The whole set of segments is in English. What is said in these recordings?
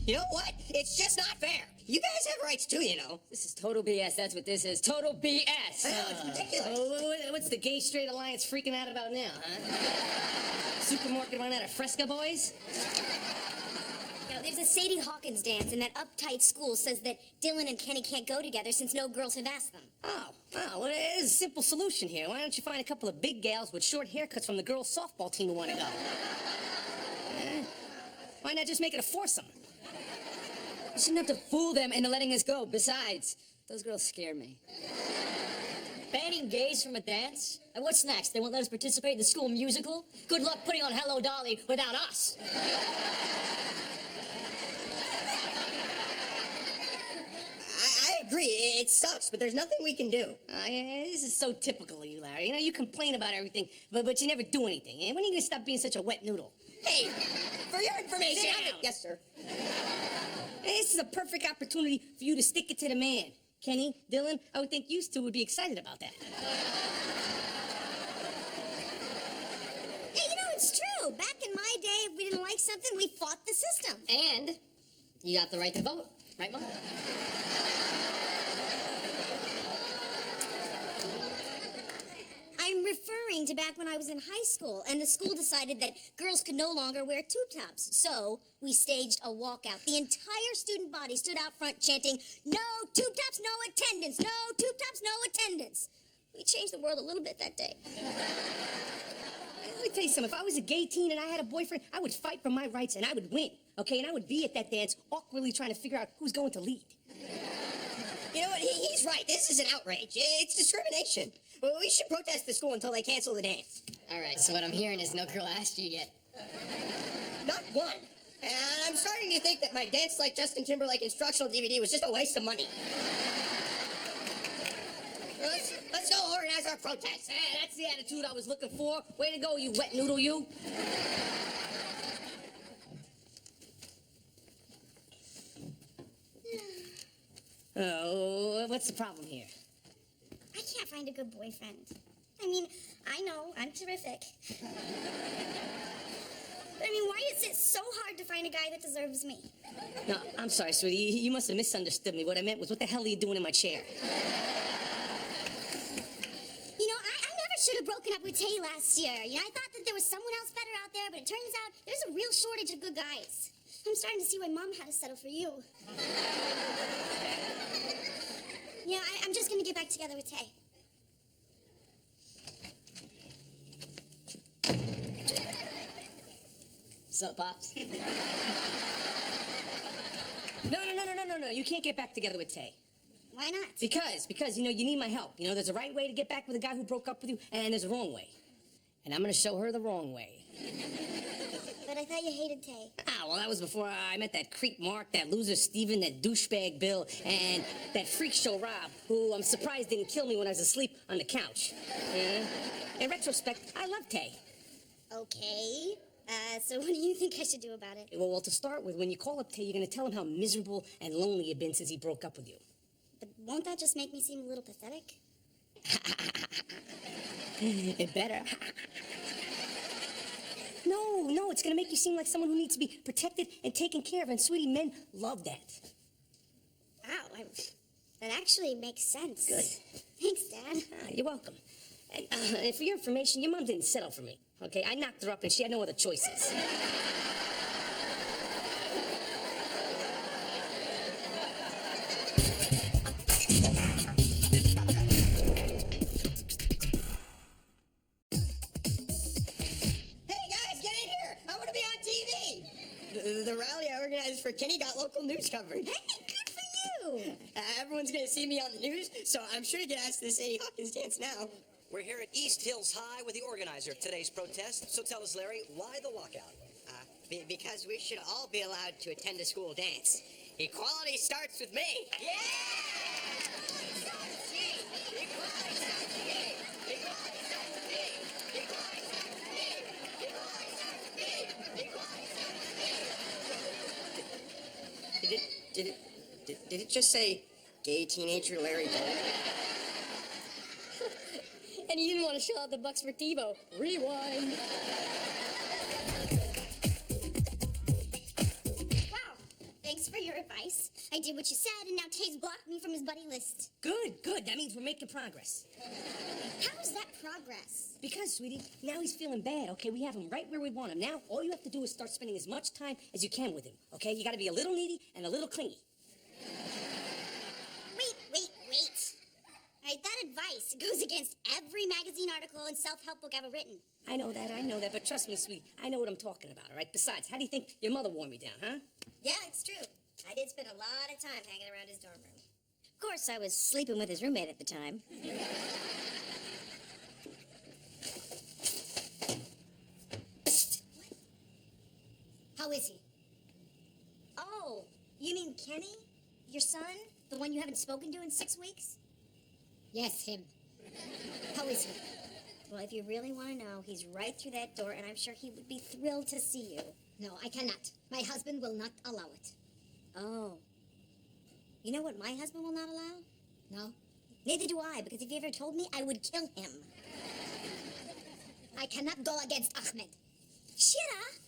You know what? It's just not fair. You guys have rights too, you know. This is total BS. That's what this is. Total BS. I know, it's ridiculous. What's the Gay Straight Alliance freaking out about now, huh? Supermarket run out of Fresca boys? Now, there's a Sadie Hawkins dance, and that uptight school says that Dylan and Kenny can't go together since no girls have asked them. Well, there's a simple solution here. Why don't you find a couple of big gals with short haircuts from the girls' softball team who want to go? Why not just make it a foursome? You shouldn't have to fool them into letting us go. Besides, those girls scare me. Banning gays from a dance? And what's next? They won't let us participate in the school musical? Good luck putting on Hello Dolly without us. I agree. It sucks, but there's nothing we can do. Yeah, this is so typical of you, Larry. You know, you complain about everything, but you never do anything. And when are you going to stop being such a wet noodle? Hey, for your information... Sit down. Yes, sir. This is a perfect opportunity for you to stick it to the man. Kenny, Dylan, I would think you two would be excited about that. Hey, you know, it's true. Back in my day, if we didn't like something, we fought the system. And you got the right to vote, right, Mom? I'm referring to back when I was in high school, and the school decided that girls could no longer wear tube tops. So we staged a walkout. The entire student body stood out front chanting, "No tube tops, no attendance! No tube tops, no attendance!" We changed the world a little bit that day. Let me tell you something. If I was a gay teen and I had a boyfriend, I would fight for my rights and I would win, okay? And I would be at that dance awkwardly trying to figure out who's going to lead. You know what? He's right. This is an outrage. It's discrimination. Well, we should protest the school until they cancel the dance. All right, so what I'm hearing is no girl asked you yet. Not one. And I'm starting to think that my Dance Like Justin Timberlake instructional DVD was just a waste of money. Let's go organize our protest. Hey, that's the attitude I was looking for. Way to go, you wet noodle, you. Oh, what's the problem here? I can't find a good boyfriend. I mean, I know, I'm terrific. But I mean, why is it so hard to find a guy that deserves me? No, I'm sorry, sweetie. You must have misunderstood me. What I meant was, what the hell are you doing in my chair? You know, I never should have broken up with Tay last year. You know, I thought that there was someone else better out there, but it turns out there's a real shortage of good guys. I'm starting to see why Mom had to settle for you. Yeah, I'm just gonna get back together with Tay. What's up, Pops? No. You can't get back together with Tay. Why not? Because, you know, you need my help. You know, there's a right way to get back with a guy who broke up with you, and there's a wrong way. And I'm gonna show her the wrong way. But I thought you hated Tay. Well, that was before I met that creep Mark, that loser Steven, that douchebag Bill, and that freak show Rob, who I'm surprised didn't kill me when I was asleep on the couch. In retrospect, I love Tay. Okay. So what do you think I should do about it? Well, to start with, when you call up Tay, you're gonna tell him how miserable and lonely you've been since he broke up with you. But won't that just make me seem a little pathetic? It better. No, it's gonna make you seem like someone who needs to be protected and taken care of, and sweetie, men love that. Wow, that actually makes sense. Good. Thanks, Dad. You're welcome. And for your information, your mom didn't settle for me, okay? I knocked her up and she had no other choices. The rally I organized for Kenny got local news coverage. Hey, good for you. Everyone's going to see me on the news, so I'm sure you can ask the Sadie Hawkins dance now. We're here at East Hills High with the organizer of today's protest. So tell us, Larry, why the walkout? Because we should all be allowed to attend a school dance. Equality starts with me. Yeah! Did it just say gay teenager Larry Gold? And you didn't want to shell out the bucks for Tebow. Rewind. Wow, thanks I did what you said, and now Tate's blocked me from his buddy list. Good, good. That means we're making progress. How is that progress? Because, sweetie, now he's feeling bad, okay? We have him right where we want him. Now, all you have to do is start spending as much time as you can with him, okay? You gotta be a little needy and a little clingy. Wait. All right, that advice goes against every magazine article and self-help book ever written. I know that, but trust me, sweetie, I know what I'm talking about, all right? Besides, how do you think your mother wore me down, huh? Yeah, it's true. I did spend a lot of time hanging around his dorm room. Of course, I was sleeping with his roommate at the time. How is he? Oh, you mean Kenny? Your son? The one you haven't spoken to in 6 weeks? Yes, him. How is he? Well, if you really want to know, he's right through that door, and I'm sure he would be thrilled to see you. No, I cannot. My husband will not allow it. Oh. You know what my husband will not allow? No? Neither do I, because if he ever told me, I would kill him. I cannot go against Ahmed. Shira,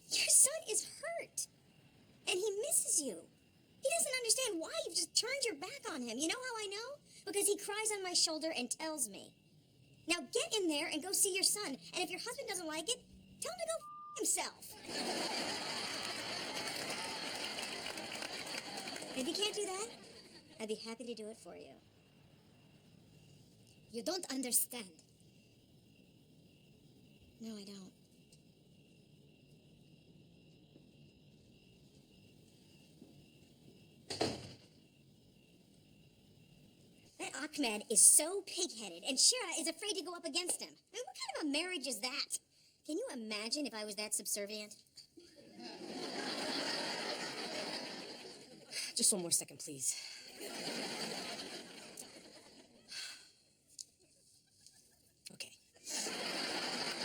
your son is hurt. And he misses you. He doesn't understand why you've just turned your back on him. You know how I know? Because he cries on my shoulder and tells me. Now get in there and go see your son. And if your husband doesn't like it, tell him to go himself. If you can't do that, I'd be happy to do it for you. You don't understand. No, I don't. That Ahmed is so pig-headed, and Shira is afraid to go up against him. I mean, what kind of a marriage is that? Can you imagine if I was that subservient? Just one more second, please. Okay.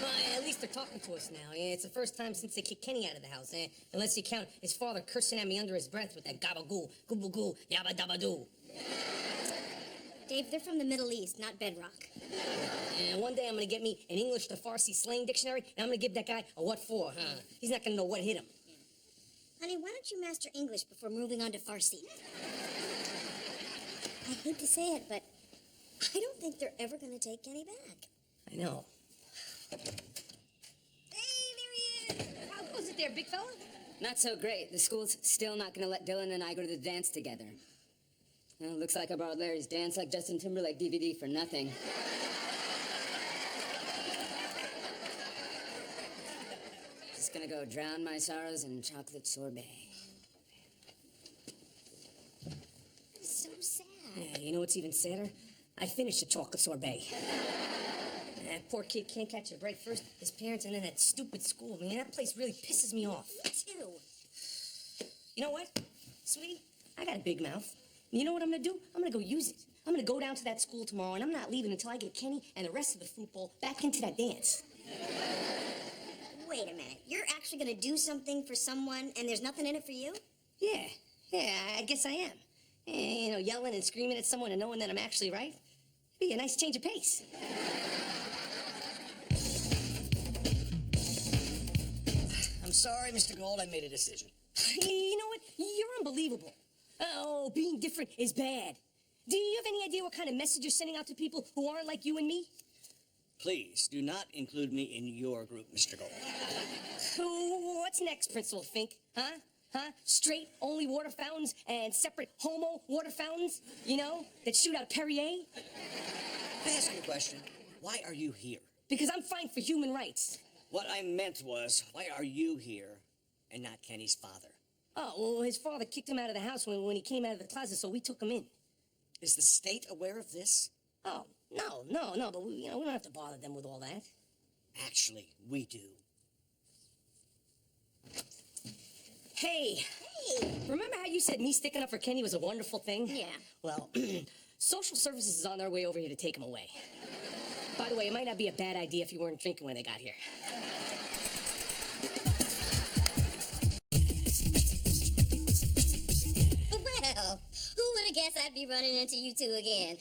Well, at least they're talking to us now. Yeah, it's the first time since they kicked Kenny out of the house. Unless you count his father cursing at me under his breath with that gabagoo, goobagoo, yabba dabba doo. Dave, they're from the Middle East, not Bedrock. And one day I'm gonna get me an English to Farsi slang dictionary, and I'm gonna give that guy a what for, huh? He's not gonna know what hit him. Honey, why don't you master English before moving on to Farsi? I hate to say it, but I don't think they're ever going to take Kenny back. I know. Hey, there he is! How goes it there, big fella? Not so great. The school's still not gonna let Dylan and I go to the dance together. Well, looks like I borrowed Larry's Dance Like Justin Timberlake DVD for nothing. Just gonna go drown my sorrows in chocolate sorbet. So sad. Yeah, you know what's even sadder? I finished the chocolate sorbet. That poor kid can't catch a break. First his parents, and then that stupid school. Man, that place really pisses me off. Me too. You know what, sweetie? I got a big mouth. You know what I'm gonna do? I'm gonna go use it. I'm gonna go down to that school tomorrow, and I'm not leaving until I get Kenny and the rest of the fruit bowl back into that dance. Wait a minute. You're actually going to do something for someone, and there's nothing in it for you? Yeah, I guess I am. You know, yelling and screaming at someone and knowing that I'm actually right. Be a nice change of pace. I'm sorry, Mr. Gold, I made a decision. You know what? You're unbelievable. Oh, being different is bad. Do you have any idea what kind of message you're sending out to people who aren't like you and me? Please, do not include me in your group, Mr. Gold. What's next, Principal Fink? Huh? Straight, only water fountains and separate homo water fountains, you know, that shoot out Perrier? Can I ask you a question? Why are you here? Because I'm fighting for human rights. What I meant was, why are you here and not Kenny's father? Oh, well, his father kicked him out of the house when he came out of the closet, so we took him in. Is the state aware of this? Oh, no, but we don't have to bother them with all that. Actually, we do. Hey, remember how you said me sticking up for Kenny was a wonderful thing? Yeah. Well, social services is on their way over here to take him away. By the way, it might not be a bad idea if you weren't drinking when they got here. Well, who would have guessed I'd be running into you two again?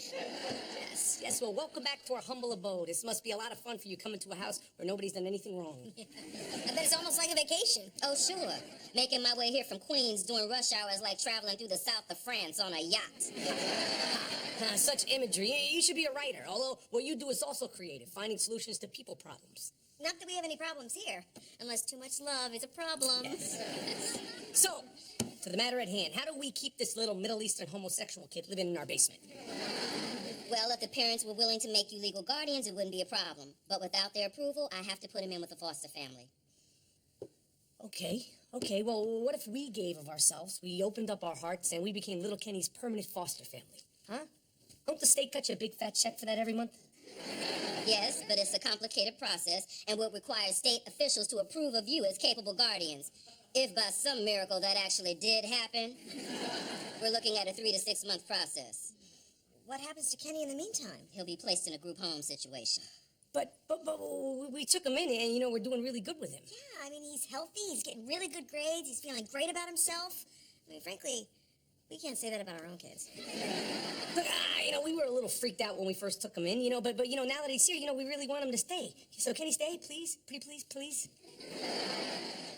Yes, well, welcome back to our humble abode. This must be a lot of fun for you coming to a house where nobody's done anything wrong. I bet it's almost like a vacation. Oh, sure. making my way here from Queens during rush hour is like traveling through the south of France on a yacht. Such imagery. You should be a writer, although what you do is also creative, finding solutions to people problems. Not that we have any problems here, unless too much love is a problem. Yes. So, to the matter at hand, how do we keep this little Middle Eastern homosexual kid living in our basement? Well, if the parents were willing to make you legal guardians, it wouldn't be a problem. But without their approval, I have to put him in with a foster family. Okay, well, what if we gave of ourselves, we opened up our hearts, and we became little Kenny's permanent foster family? Huh? Don't the state cut you a big fat check for that every month? Yes, but it's a complicated process and would require state officials to approve of you as capable guardians. If by some miracle that actually did happen, we're looking at a 3 to 6 month process. What happens to Kenny in the meantime? He'll be placed in a group home situation. But we took him in, and, we're doing really good with him. Yeah, I mean, he's healthy, he's getting really good grades, he's feeling great about himself. I mean, frankly, we can't say that about our own kids. Look, we were a little freaked out when we first took him in, but now that he's here, we really want him to stay. So can he stay, please? Pretty please?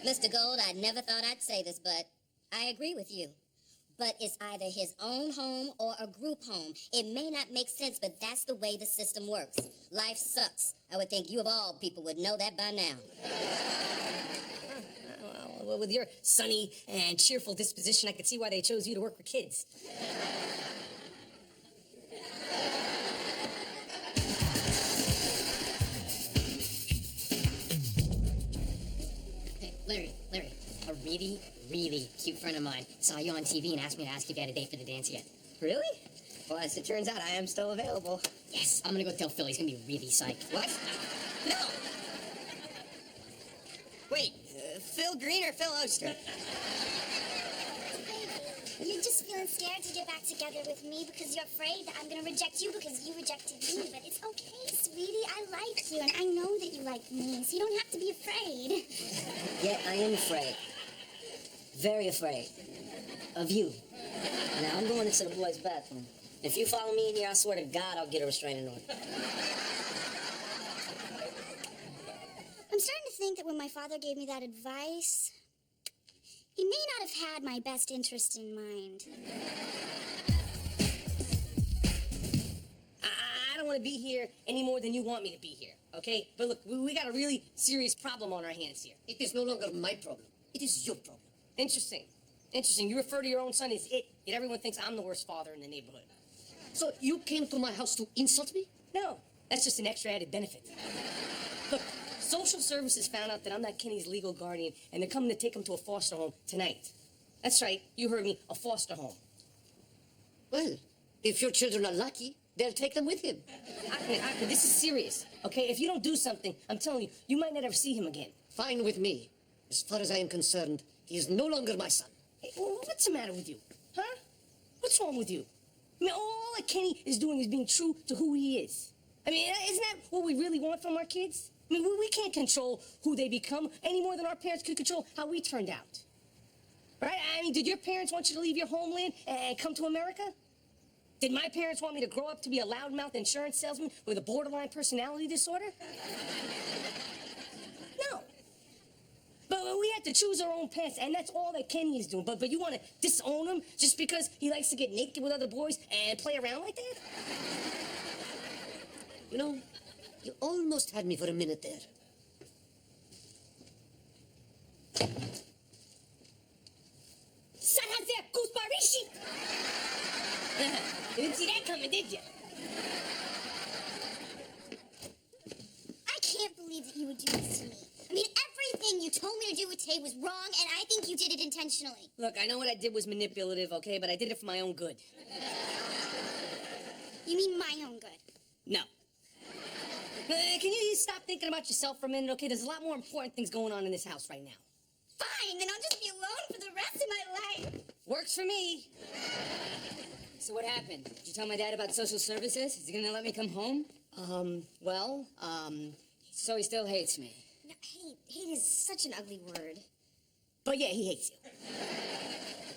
Mr. Gold, I never thought I'd say this, but I agree with you. But it's either his own home or a group home. It may not make sense, but that's the way the system works. Life sucks. I would think you of all people would know that by now. Well, with your sunny and cheerful disposition, I could see why they chose you to work with kids. Hey, Larry, a really, really cute friend of mine saw you on TV and asked me to ask if you had a date for the dance yet. Really? Well, as it turns out, I am still available. Yes, I'm gonna go tell Phil. He's gonna be really psyched. What? No! Wait, Phil Green or Phil Oster? You're just feeling scared to get back together with me because you're afraid that I'm going to reject you because you rejected me. But it's okay, sweetie. I like you, and I know that you like me, so you don't have to be afraid. Yeah, I am afraid. Very afraid. Of you. Now, I'm going into the boys' bathroom. If you follow me in here, I swear to God, I'll get a restraining order. I'm starting to think that when my father gave me that advice, he may not have had my best interest in mind. I don't want to be here any more than you want me to be here, okay? But look, we got a really serious problem on our hands here. It is no longer my problem. It is your problem. Interesting. You refer to your own son as it, yet everyone thinks I'm the worst father in the neighborhood. So you came to my house to insult me? No, that's just an extra added benefit. Look, social services found out that I'm not Kenny's legal guardian, and they're coming to take him to a foster home tonight. That's right, you heard me, a foster home. Well, if your children are lucky, they'll take them with him. Ahmed, this is serious, okay? If you don't do something, I'm telling you, you might not ever see him again. Fine with me. As far as I am concerned, he is no longer my son. Hey, what's the matter with you? Huh? What's wrong with you? I mean, all that Kenny is doing is being true to who he is. I mean, isn't that what we really want from our kids? I mean, we can't control who they become any more than our parents could control how we turned out. Right? I mean, did your parents want you to leave your homeland and come to America? Did my parents want me to grow up to be a loudmouth insurance salesman with a borderline personality disorder? No. But we had to choose our own paths, and that's all that Kenny is doing. But you want to disown him just because he likes to get naked with other boys and play around like that? You know, you almost had me for a minute there. Sarhanzia Kuzbarishi! You didn't see that coming, did you? I can't believe that you would do this to me. I mean, everything you told me to do with Tay was wrong, and I think you did it intentionally. Look, I know what I did was manipulative, okay? But I did it for my own good. You mean my own good? No. Can you stop thinking about yourself for a minute, okay? There's a lot more important things going on in this house right now. Fine, then I'll just be alone for the rest of my life. Works for me. So what happened? Did you tell my dad about social services? Is he gonna let me come home? So he still hates me. No, hate is such an ugly word. But yeah, he hates you.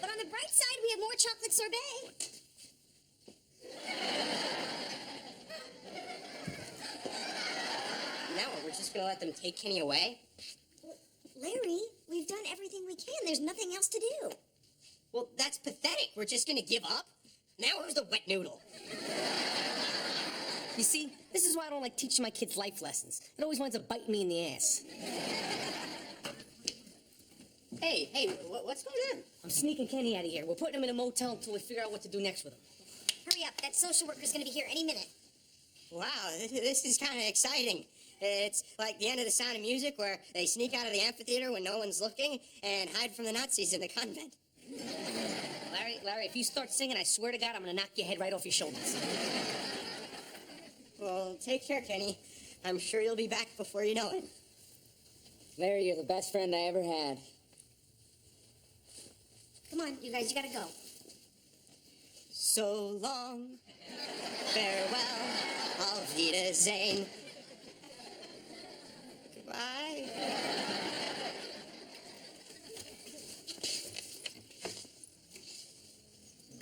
But on the bright side, we have more chocolate sorbet. Now what, we're just gonna let them take Kenny away? Larry, we've done everything we can. There's nothing else to do. Well, that's pathetic. We're just gonna give up? Now where's the wet noodle? You see, this is why I don't like teaching my kids life lessons. It always winds up biting me in the ass. Hey, what's going on? I'm sneaking Kenny out of here. We're putting him in a motel until we figure out what to do next with him. Hurry up. That social worker's going to be here any minute. Wow, this is kind of exciting. It's like the end of The Sound of Music where they sneak out of the amphitheater when no one's looking and hide from the Nazis in the convent. Larry, if you start singing, I swear to God, I'm gonna knock your head right off your shoulders. Well, take care, Kenny. I'm sure you'll be back before you know it. Larry, you're the best friend I ever had. Come on, you guys, you gotta go. So long, farewell, auf Wiedersehen. Goodbye.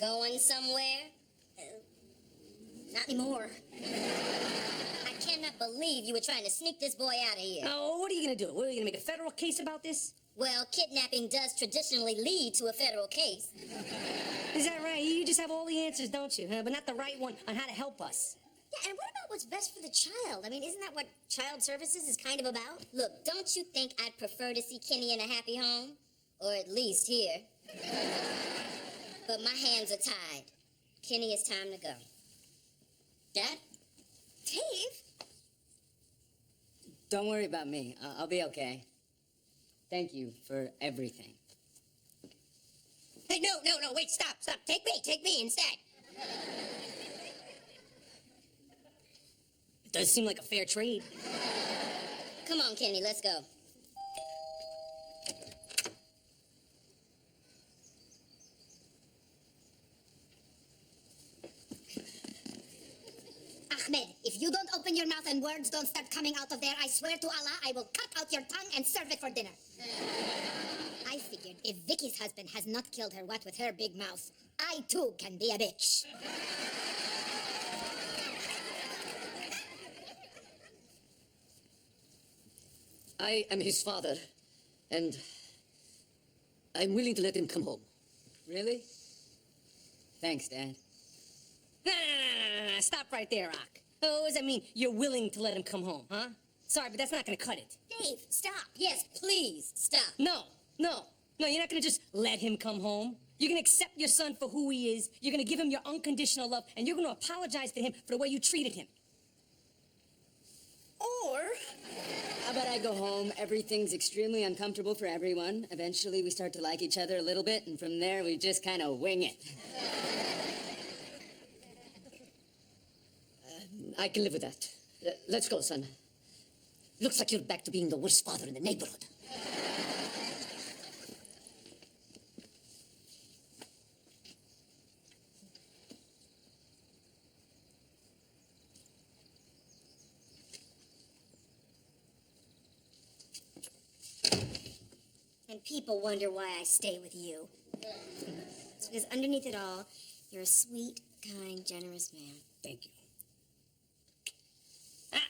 Going somewhere? Not anymore. I cannot believe you were trying to sneak this boy out of here. Oh, what are you gonna do? What, are you gonna make a federal case about this? Well, kidnapping does traditionally lead to a federal case. Is that right? You just have all the answers, don't you? Huh? But not the right one on how to help us. Yeah, and what about what's best for the child? I mean, isn't that what child services is kind of about? Look, don't you think I'd prefer to see Kenny in a happy home? Or at least here. But my hands are tied. Kenny, it's time to go. Dad? Dave? Don't worry about me. I'll be okay. Thank you for everything. Hey, no, wait, stop. Take me instead. It does seem like a fair trade. Come on, Kenny, let's go. Ahmed, if you don't open your mouth and words don't start coming out of there, I swear to Allah, I will cut out your tongue and serve it for dinner. I figured if Vicky's husband has not killed her, what with her big mouth, I too can be a bitch. I am his father, and I'm willing to let him come home. Really? Thanks, Dad. No. Stop right there, Ock. Oh, what does that mean, you're willing to let him come home, huh? Sorry, but that's not gonna cut it. Dave, stop. Yes, please, stop. No, you're not gonna just let him come home. You're gonna accept your son for who he is, you're gonna give him your unconditional love, and you're gonna apologize to him for the way you treated him. Or, how about I go home, everything's extremely uncomfortable for everyone, eventually we start to like each other a little bit, and from there we just kind of wing it. I can live with that. Let's go, son. Looks like you're back to being the worst father in the neighborhood. And people wonder why I stay with you. It's because underneath it all, you're a sweet, kind, generous man. Thank you. Ah.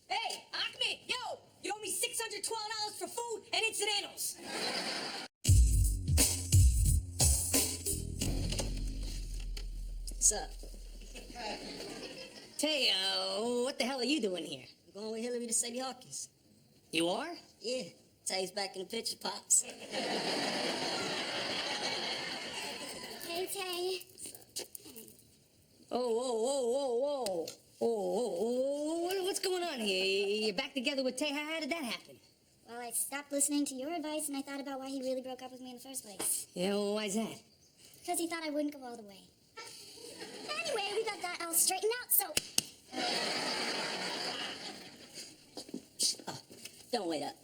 Hey, Ahmed, yo! You owe me $612 for food and incidentals. What's up? Hey, what the hell are you doing here? I'm going with Hillary to Sadie Hawkins. You are? Yeah, Tay's back in the picture, Pops. Hey, Tay. Whoa. What's going on here? You're back together with Tay? How did that happen? Well, I stopped listening to your advice and I thought about why he really broke up with me in the first place. Yeah, well, why's that? Because he thought I wouldn't go all the way. Anyway, we got that all straightened out, so... Don't wait up.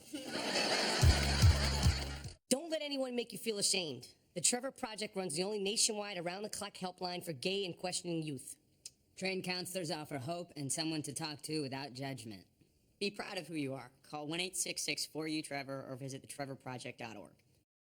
Don't let anyone make you feel ashamed. The Trevor Project runs the only nationwide around-the-clock helpline for gay and questioning youth. Trained counselors offer hope and someone to talk to without judgment. Be proud of who you are. Call 1-866-4U-TREVOR or visit thetrevorproject.org.